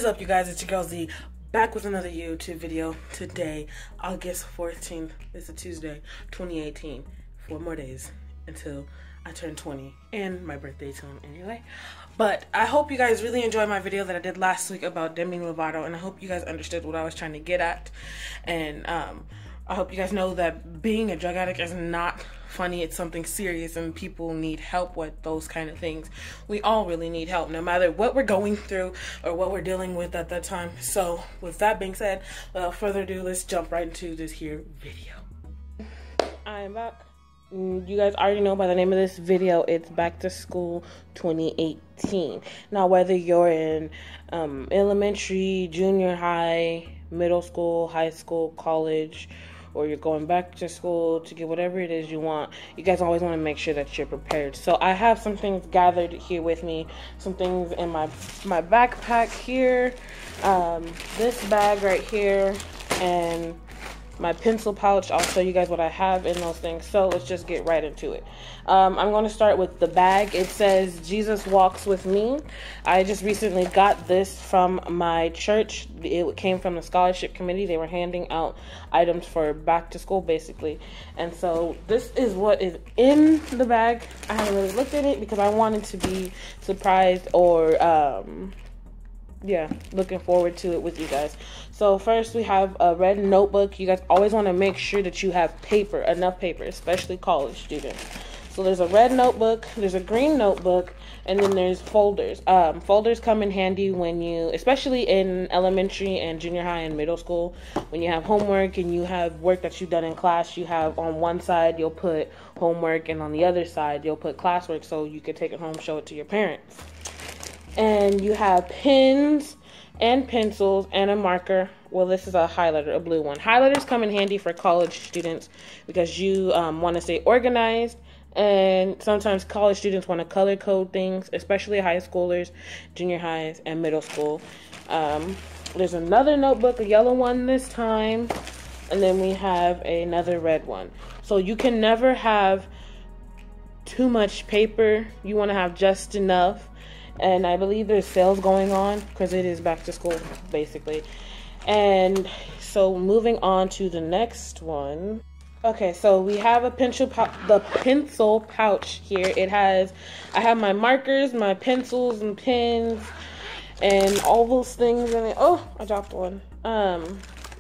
up, you guys? It's your girl Z, back with another YouTube video today, August 14th. It's a Tuesday, 2018. 4 more days until I turn 20 and my birthday soon anyway. But I hope you guys really enjoyed my video that I did last week about Demi Lovato, and I hope you guys understood what I was trying to get at. And I hope you guys know that being a drug addict is not funny. It's something serious, and people need help with those kind of things. We all really need help, no matter what we're going through or what we're dealing with at that time. So with that being said, without further ado, let's jump right into this here video. I am back. You guys already know by the name of this video, it's Back to School 2018. Now, whether you're in elementary, junior high, middle school, high school, college, or you're going back to school to get whatever it is you want, you guys always want to make sure that you're prepared. So I have some things gathered here with me, some things in my backpack here, this bag right here, and my pencil pouch. I'll show you guys what I have in those things. So let's just get right into it. I'm going to start with the bag. It says Jesus Walks With Me. I just recently got this from my church. It came from the scholarship committee. They were handing out items for back to school basically. And so this is what is in the bag. I haven't really looked at it because I wanted to be surprised or yeah, looking forward to it with you guys. So first we have a red notebook. You guys always want to make sure that you have paper, enough paper, especially college students. So there's a red notebook, there's a green notebook, and then there's folders. Folders come in handy when you, especially in elementary and junior high and middle school, when you have homework and you have work that you've done in class. You have on one side you'll put homework, and on the other side you'll put classwork, so you can take it home, show it to your parents. And you have pens and pencils and a marker. Well, this is a highlighter, a blue one. Highlighters come in handy for college students because you want to stay organized, and sometimes college students want to color code things, especially high schoolers, junior highs, and middle school. There's another notebook, a yellow one this time, and then we have another red one. So you can never have too much paper. You want to have just enough. And I believe there's sales going on because it is back to school, basically. And so moving on to the next one. Okay, so we have a pencil pouch here. I have my markers, my pencils and pens, and all those things in it. Oh, I dropped one.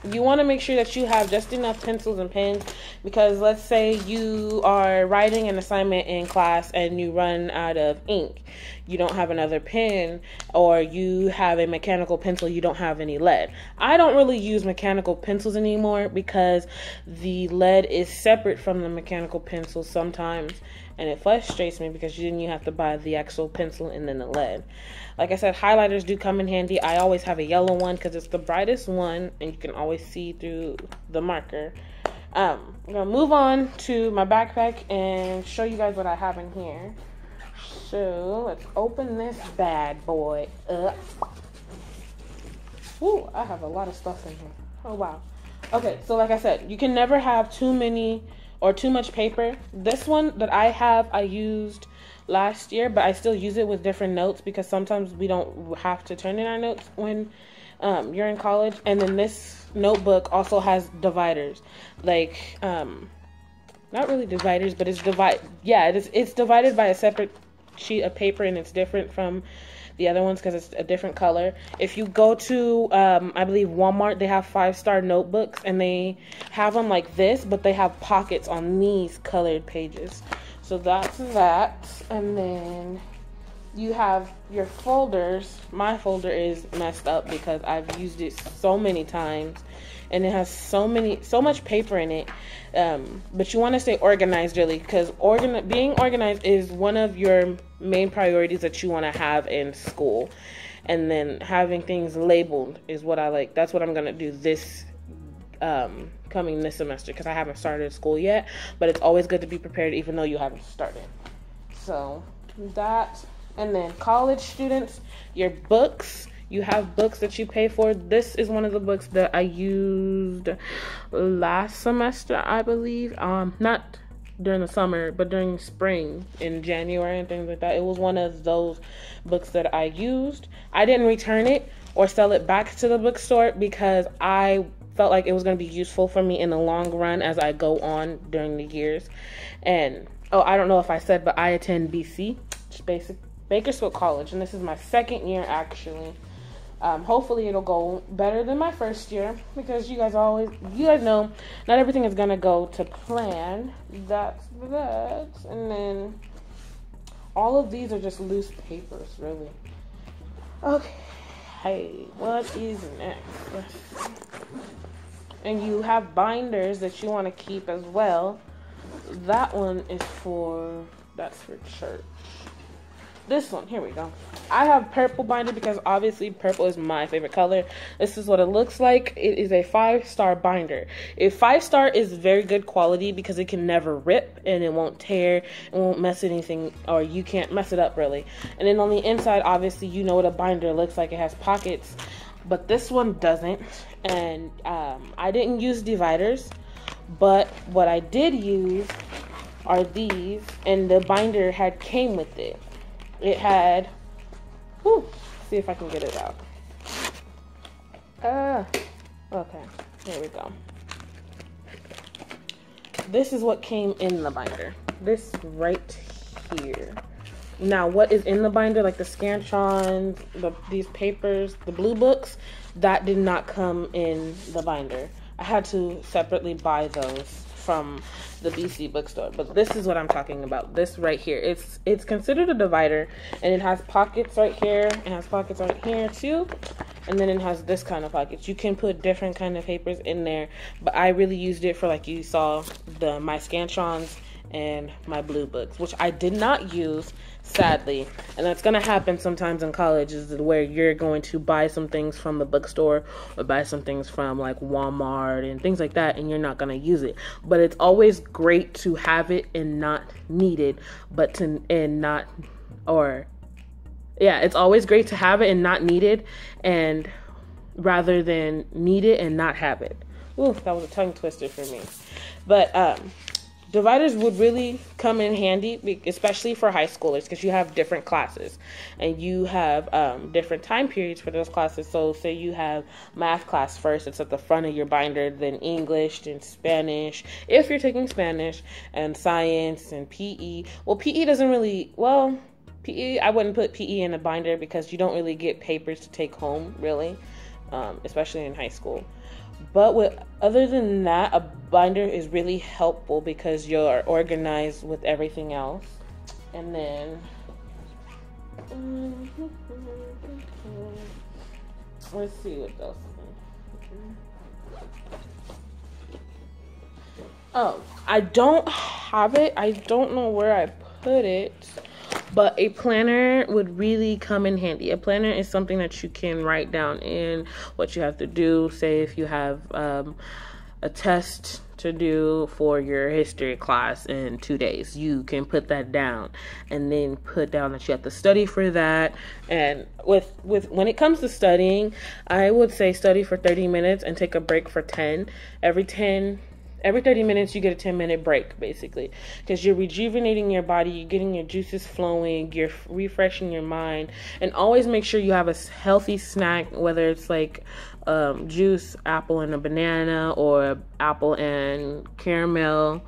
You want to make sure that you have just enough pencils and pens, because let's say you are writing an assignment in class and you run out of ink. You don't have another pen, or you have a mechanical pencil, you don't have any lead. I don't really use mechanical pencils anymore because the lead is separate from the mechanical pencil sometimes, and it frustrates me because then you have to buy the actual pencil and then the lead. Like I said, highlighters do come in handy. I always have a yellow one because it's the brightest one and you can always see through the marker. I'm going to move on to my backpack and show you guys what I have in here. So let's open this bad boy up. Ooh, I have a lot of stuff in here. Oh, wow. Okay, so like I said, you can never have too many or too much paper. This one that I have, I used last year, but I still use it with different notes because sometimes we don't have to turn in our notes when you're in college. And then this notebook also has dividers, like not really dividers, but it's it's divided by a separate sheet of paper, and it's different from the other ones because it's a different color. If you go to I believe Walmart, they have 5-star notebooks, and they have them like this, but they have pockets on these colored pages. So that's that. And then you have your folders. My folder is messed up because I've used it so many times, and it has so much paper in it. But you want to stay organized, really, because being organized is one of your main priorities that you want to have in school. And then having things labeled is what I like. That's what I'm going to do this coming this semester, because I haven't started school yet, but it's always good to be prepared even though you haven't started. So that. And then college students, your books. You have books that you pay for. This is one of the books that I used last semester, I believe. Not during the summer, but during spring in January and things like that. It was one of those books that I used. I didn't return it, or sell it back to the bookstore because I felt like it was going to be useful for me in the long run as I go on during the years. And I don't know if I said, but I attend BC, Bakersfield College, and this is my second year actually. Hopefully it'll go better than my first year because you guys know not everything is gonna go to plan. That's that. And then all of these are just loose papers, really. Okay, hey, what is next? And you have binders that you want to keep as well. That one is that's for church. This one, here we go. I have purple binder because obviously purple is my favorite color. This is what it looks like. It is a 5-star binder. A 5-star is very good quality because it can never rip and it won't tear, it won't mess anything, or you can't mess it up really. And then on the inside, obviously you know what a binder looks like. It has pockets, but this one doesn't. And I didn't use dividers, but what I did use are these, and the binder came with it. It had, see if I can get it out. Okay, here we go. This is what came in the binder. This right here. Now, what is in the binder, like the scantrons, these papers, the blue books, that did not come in the binder. I had to separately buy those from the BC bookstore. But this is what I'm talking about. This right here. It's considered a divider, and it has pockets right here. It has pockets right here too. And then it has this kind of pockets. You can put different kind of papers in there, but I really used it for, like you saw, my scantrons and my blue books, which I did not use, sadly. And that's gonna happen sometimes in college, is where you're going to buy some things from the bookstore or buy some things from like Walmart and things like that, and you're not gonna use it. But it's always great to have it and not need it, it's always great to have it and not need it, and rather than need it and not have it. Ooh, that was a tongue twister for me. But dividers would really come in handy, especially for high schoolers, because you have different classes and you have different time periods for those classes. So say you have math class first, it's at the front of your binder, then English, then Spanish, if you're taking Spanish, and science and PE. Well, PE doesn't really, PE, I wouldn't put PE in a binder because you don't really get papers to take home, really, especially in high school. But other than that, a binder is really helpful because you're organized with everything else. And then, let's see what else. Oh, I don't have it. I don't know where I put it. But a planner would really come in handy. A planner is something that you can write down in what you have to do. Say if you have a test to do for your history class in 2 days, you can put that down and then put down that you have to study for that. And with when it comes to studying, I would say study for 30 minutes and take a break for 10. Every 30 minutes, you get a 10-minute break, basically, because you're rejuvenating your body, you're getting your juices flowing, you're refreshing your mind, and always make sure you have a healthy snack, whether it's like juice, apple and a banana, or apple and caramel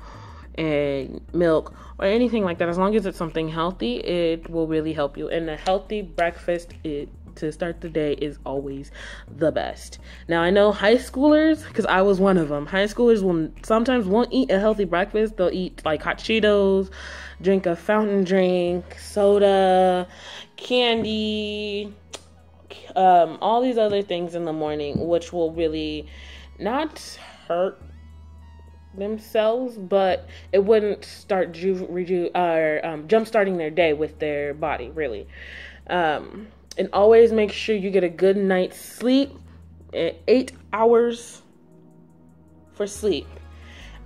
and milk, or anything like that. As long as it's something healthy, it will really help you. And a healthy breakfast to start the day is always the best. Now, I know high schoolers, because I was one of them, high schoolers sometimes won't eat a healthy breakfast. They'll eat like hot Cheetos, drink a fountain drink, soda, candy, all these other things in the morning, which will really not hurt themselves, but it wouldn't start jump starting their day with their body, really. And always make sure you get a good night's sleep, 8 hours for sleep.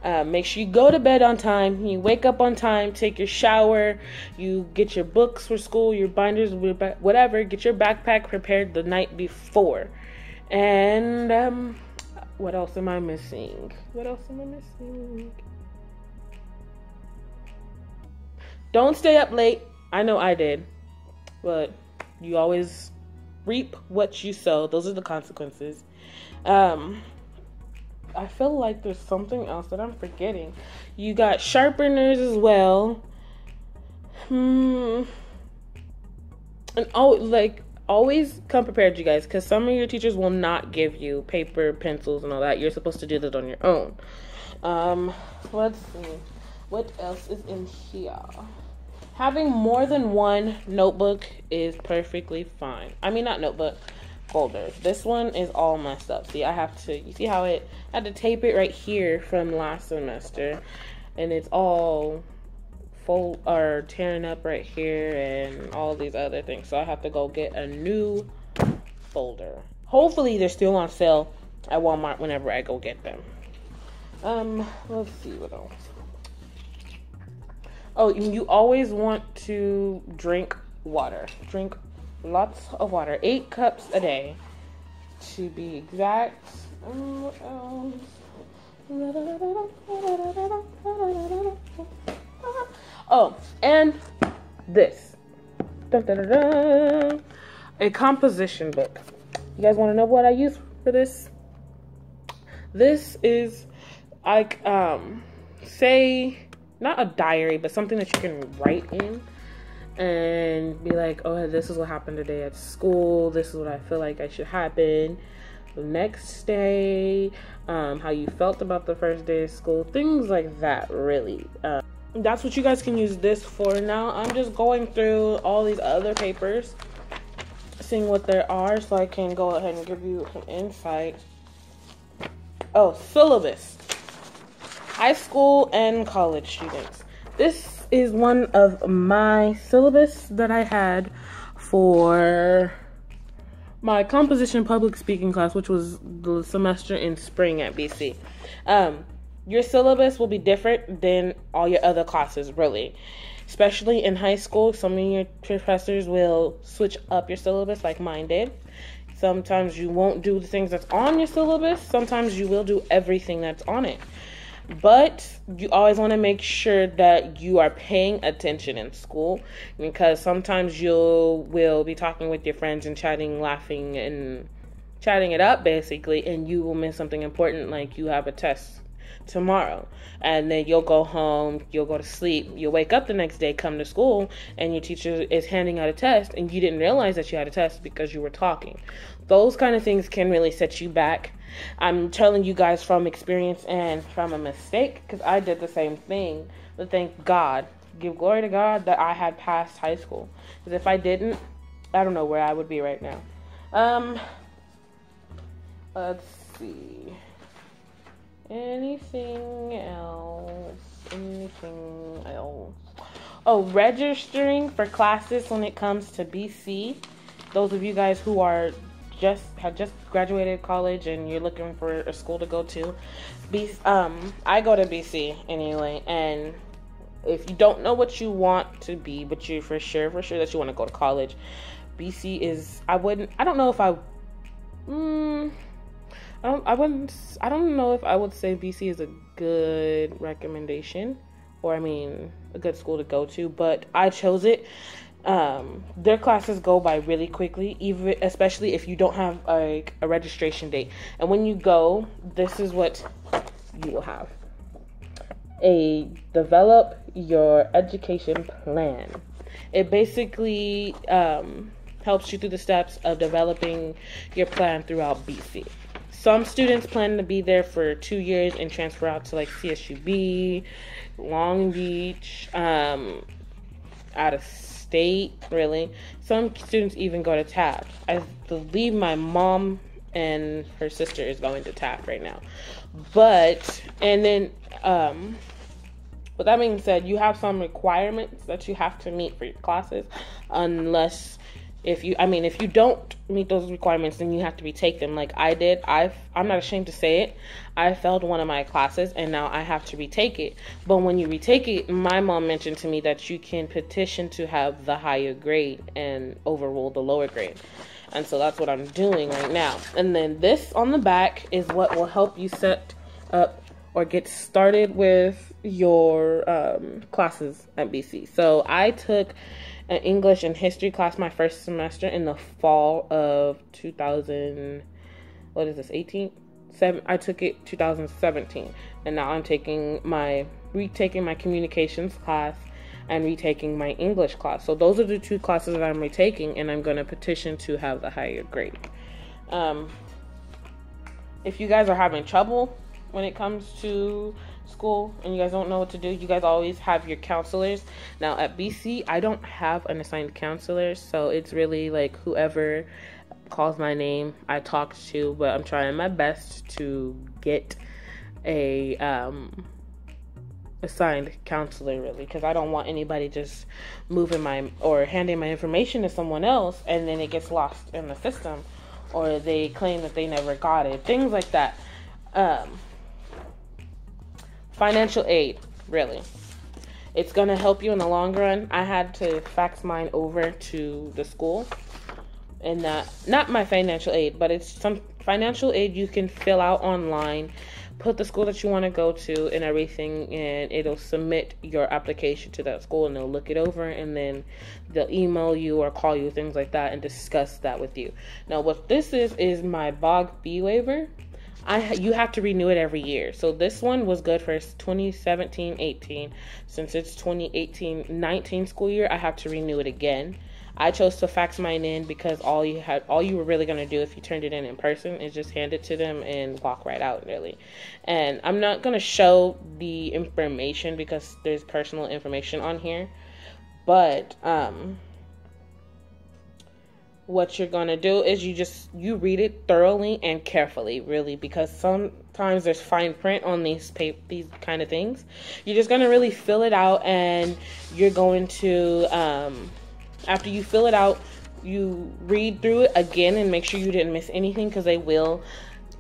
Make sure you go to bed on time, you wake up on time, take your shower, you get your books for school, your binders, whatever, get your backpack prepared the night before. And what else am I missing? Don't stay up late. I know I did, but you always reap what you sow. Those are the consequences. I feel like there's something else that I'm forgetting. You got sharpeners as well. And always come prepared, you guys, because some of your teachers will not give you paper, pencils, and all that. You're supposed to do that on your own. Let's see. What else is in here? Having more than one notebook is perfectly fine. I mean, not notebook, folders. This one is all messed up. See, you see how I had to tape it right here from last semester, and it's all tearing up right here and all these other things. So I have to go get a new folder. Hopefully they're still on sale at Walmart whenever I go get them. Let's see what else. Oh, you always want to drink water. Drink lots of water. 8 cups a day, to be exact. What else? Oh, and this. Dun, dun, dun, dun. A composition book. You guys want to know what I use for this? This is like, say, not a diary, but something that you can write in and be like, oh, this is what happened today at school. This is what I feel like I should happen the next day. How you felt about the first day of school. Things like that, really. That's what you guys can use this for. Now I'm just going through all these other papers, seeing what there are, so I can go ahead and give you an insight. Oh, syllabus. High school and college students. This is one of my syllabus that I had for my composition public speaking class, which was the semester in spring at BC. Your syllabus will be different than all your other classes, really. Especially in high school, some of your professors will switch up your syllabus like mine did. Sometimes you won't do the things that's on your syllabus. Sometimes you will do everything that's on it. But you always want to make sure that you are paying attention in school, because sometimes you will be talking with your friends and chatting, laughing, and chatting it up, basically, and you will miss something important, like you have a test tomorrow, and then you'll go home, you'll go to sleep, you'll wake up the next day, come to school, and your teacher is handing out a test, and you didn't realize that you had a test because you were talking. Those kind of things can really set you back. I'm telling you guys from experience and from a mistake, because I did the same thing. But thank God, give glory to God that I had passed high school. Because if I didn't, I don't know where I would be right now. Let's see. Anything else? Oh, registering for classes when it comes to BC. Those of you guys who are have just graduated college and you're looking for a school to go to, I go to BC anyway, and if you don't know what you want to be, but you're for sure that you want to go to college, BC is, I don't know if I don't know if I would say BC is a good recommendation, or a good school to go to, but I chose it. Their classes go by really quickly, especially if you don't have a registration date. And when you go, this is what you will have. Develop your education plan. It basically helps you through the steps of developing your plan throughout BC. Some students plan to be there for 2 years and transfer out to like CSUB, Long Beach, out of state, really. Some students even go to Taft. I believe my mom and her sister is going to Taft right now. With that being said, you have some requirements that you have to meet for your classes, unless if you don't meet those requirements, then you have to retake them like I did. I'm not ashamed to say it. I failed one of my classes and now I have to retake it. But when you retake it, my mom mentioned to me that you can petition to have the higher grade and overrule the lower grade. And so that's what I'm doing right now. And then this on the back is what will help you set up or get started with your classes at BC. So I took an English and history class my first semester in the fall of 2000. What is this? 18? I took it 2017, and now I'm retaking my communications class and retaking my English class. So those are the two classes that I'm retaking, and I'm going to petition to have the higher grade. If you guys are having trouble when it comes to school and you guys don't know what to do, you guys always have your counselors. Now at BC, I don't have an assigned counselor, so it's really like whoever calls my name I talk to, but I'm trying my best to get a assigned counselor, really, because I don't want anybody just handing my information to someone else and then it gets lost in the system, or they claim that they never got it, things like that. Financial aid, really, it's gonna help you in the long run. I had to fax mine over to the school, and not my financial aid, but it's some financial aid you can fill out online, put the school that you want to go to and everything, and it'll submit your application to that school, and they'll look it over, and then they'll email you or call you, things like that, and discuss that with you. Now, what this is my BOG B waiver. You have to renew it every year. So this one was good for 2017-18. Since it's 2018-19 school year, I have to renew it again. I chose to fax mine in because all you were really going to do if you turned it in person is just hand it to them and walk right out, really. And I'm not going to show the information because there's personal information on here. But what you're going to do is you read it thoroughly and carefully, really, because sometimes there's fine print on these kind of things. You're just going to really fill it out, and you're going to after you fill it out, you read through it again and make sure you didn't miss anything, because they will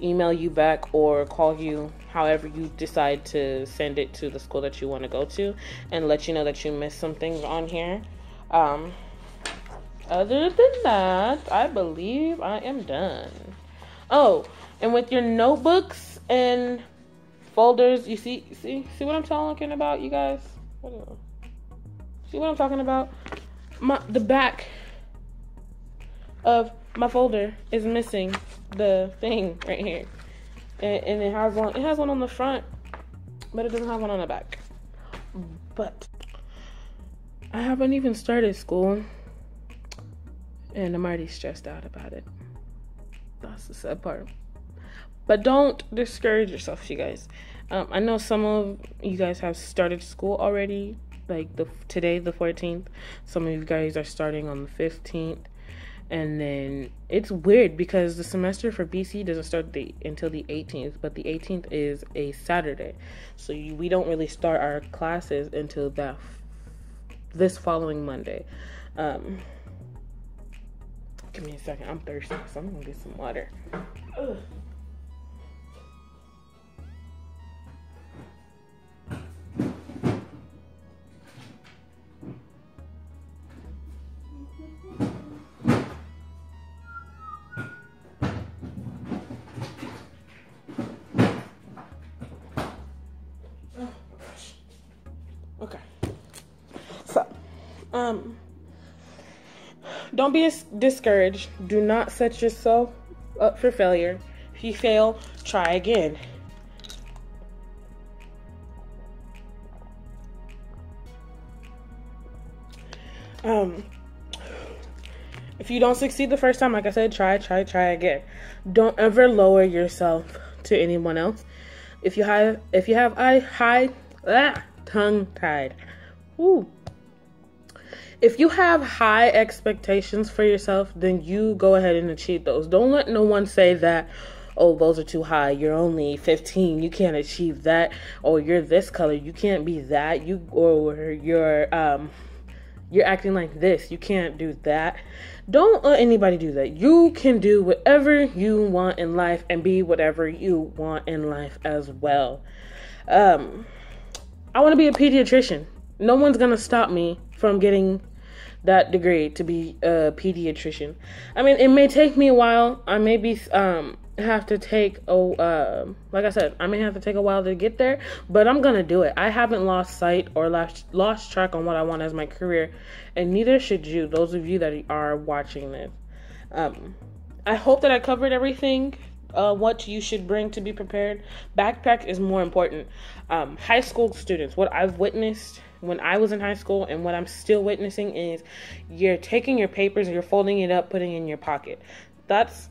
email you back or call you, however you decide to send it to the school that you want to go to, and let you know that you missed some things on here. Other than that, I believe I am done. Oh, and with your notebooks and folders, you see what I'm talking about, you guys? See what I'm talking about? The back of my folder is missing the thing right here, and it has one on the front, but it doesn't have one on the back. But I haven't even started school, and I'm already stressed out about it. That's the sad part. But don't discourage yourself, you guys. I know some of you guys have started school already, like today, the 14th. Some of you guys are starting on the 15th. And then it's weird because the semester for BC doesn't start until the 18th, but the 18th is a Saturday. So we don't really start our classes until this following Monday. Give me a second. I'm thirsty, so I'm gonna get some water. Ugh. Okay. So, don't be discouraged. Do not set yourself up for failure. If you fail, try again. If you don't succeed the first time, like I said, try again. Don't ever lower yourself to anyone else. If you have tongue-tied. Woo. If you have high expectations for yourself, then you go ahead and achieve those. Don't let no one say that, oh, those are too high. You're only 15. You can't achieve that. Or you're this color. You can't be that. You're acting like this. You can't do that. Don't let anybody do that. You can do whatever you want in life and be whatever you want in life as well. I want to be a pediatrician. No one's going to stop me from getting that degree to be a pediatrician. I mean, it may take me a while. I may be have to take like I said, I may have to take a while to get there, but I'm gonna do it. I haven't lost sight or lost track on what I want as my career, and neither should you, those of you that are watching this. I hope that I covered everything, what you should bring to be prepared. Backpack is more important. High school students, what I've witnessed when I was in high school and what I'm still witnessing is you're taking your papers and you're folding it up, putting it in your pocket. That's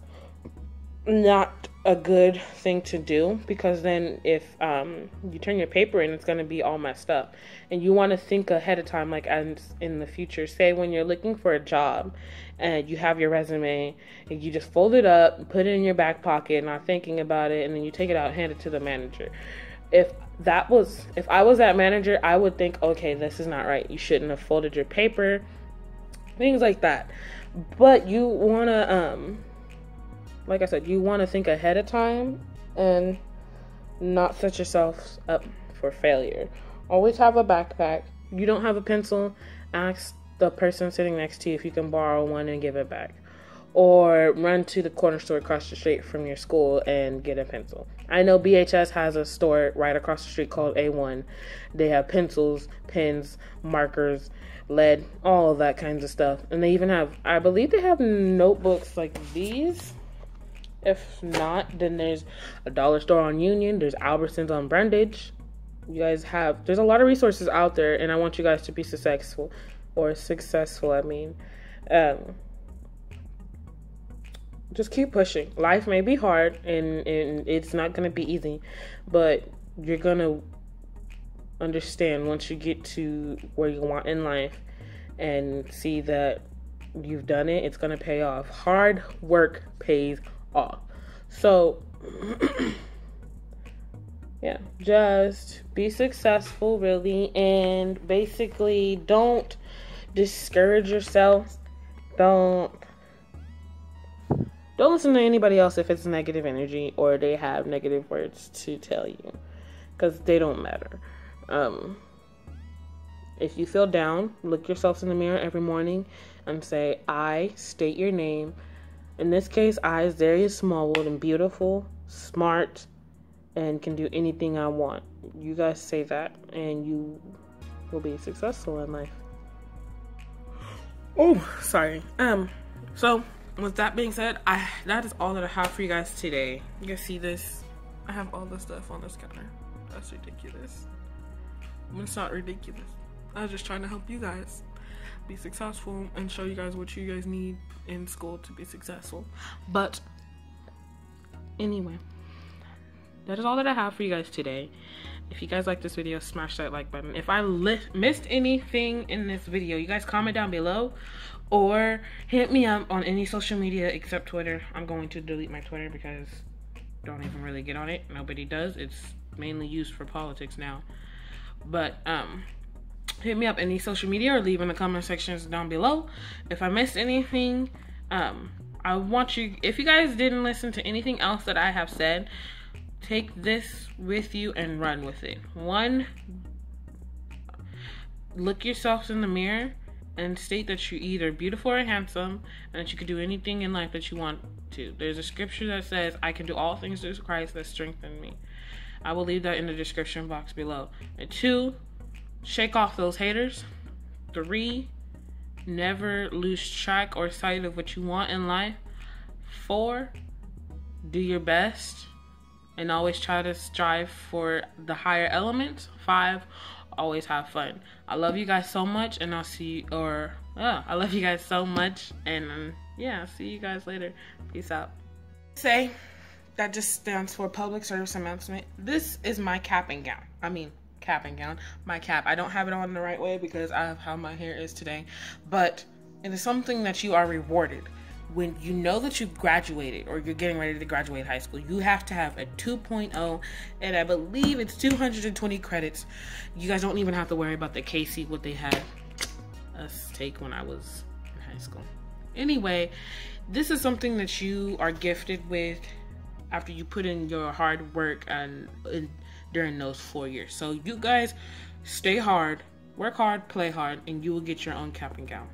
not a good thing to do, because then if you turn your paper in, it's going to be all messed up. And you want to think ahead of time, like as in the future. Say when you're looking for a job and you have your resume and you just fold it up, put it in your back pocket, not thinking about it, and then you take it out, hand it to the manager. If I was that manager, I would think, okay, this is not right. You shouldn't have folded your paper, things like that. But you want to like I said, you want to think ahead of time and not set yourself up for failure. Always have a backpack. You don't have a pencil, ask the person sitting next to you if you can borrow one and give it back. Or run to the corner store across the street from your school and get a pencil. I know BHS has a store right across the street called A1. They have pencils, pens, markers, lead, all of that kinds of stuff. And they even have, I believe they have notebooks like these. If not, then there's a dollar store on Union. There's Albertsons on Brundage. You guys have, there's a lot of resources out there, and I want you guys to be successful. Just keep pushing. Life may be hard, and it's not going to be easy, but you're going to understand once you get to where you want in life and see that you've done it, it's going to pay off. Hard work pays off. So yeah, just be successful, really, and basically don't discourage yourself. Don't listen to anybody else if it's negative energy or they have negative words to tell you, because they don't matter. If you feel down, look yourself in the mirror every morning and say, I, state your name. In this case, I is Darius Smallwood, and beautiful, smart, and can do anything I want. You guys say that, and you will be successful in life. Oh, sorry. So with that being said, that is all that I have for you guys today. You guys see this? I have all the stuff on this counter. That's ridiculous. It's not ridiculous. I was just trying to help you guys be successful and show you guys what you guys need in school to be successful. But anyway, that is all that I have for you guys today. If you guys like this video, smash that like button. If I missed anything in this video, you guys comment down below or hit me up on any social media except Twitter. I'm going to delete my Twitter because I don't even really get on it. Nobody does. It's mainly used for politics now. But hit me up any social media or leave in the comment sections down below. If I missed anything, I want you, if you guys didn't listen to anything else that I have said, take this with you and run with it. 1, look yourselves in the mirror and state that you're either beautiful or handsome and that you can do anything in life that you want to. There's a scripture that says, I can do all things through Christ that strengthen me. I will leave that in the description box below. And 2, shake off those haters. 3, never lose track or sight of what you want in life. 4, do your best and always try to strive for the higher elements. 5, always have fun. I love you guys so much, and I'll see you, I love you guys so much, and yeah, see you guys later. Peace out. Say, that just stands for public service announcement. This is my cap and gown. My cap. I don't have it on the right way because I have how my hair is today, but it is something that you are rewarded. When you know that you've graduated or you're getting ready to graduate high school, you have to have a 2.0, and I believe it's 220 credits. You guys don't even have to worry about the KC, what they had us take when I was in high school. Anyway, this is something that you are gifted with after you put in your hard work and during those 4 years. So you guys stay hard, work hard, play hard, and you will get your own cap and gown.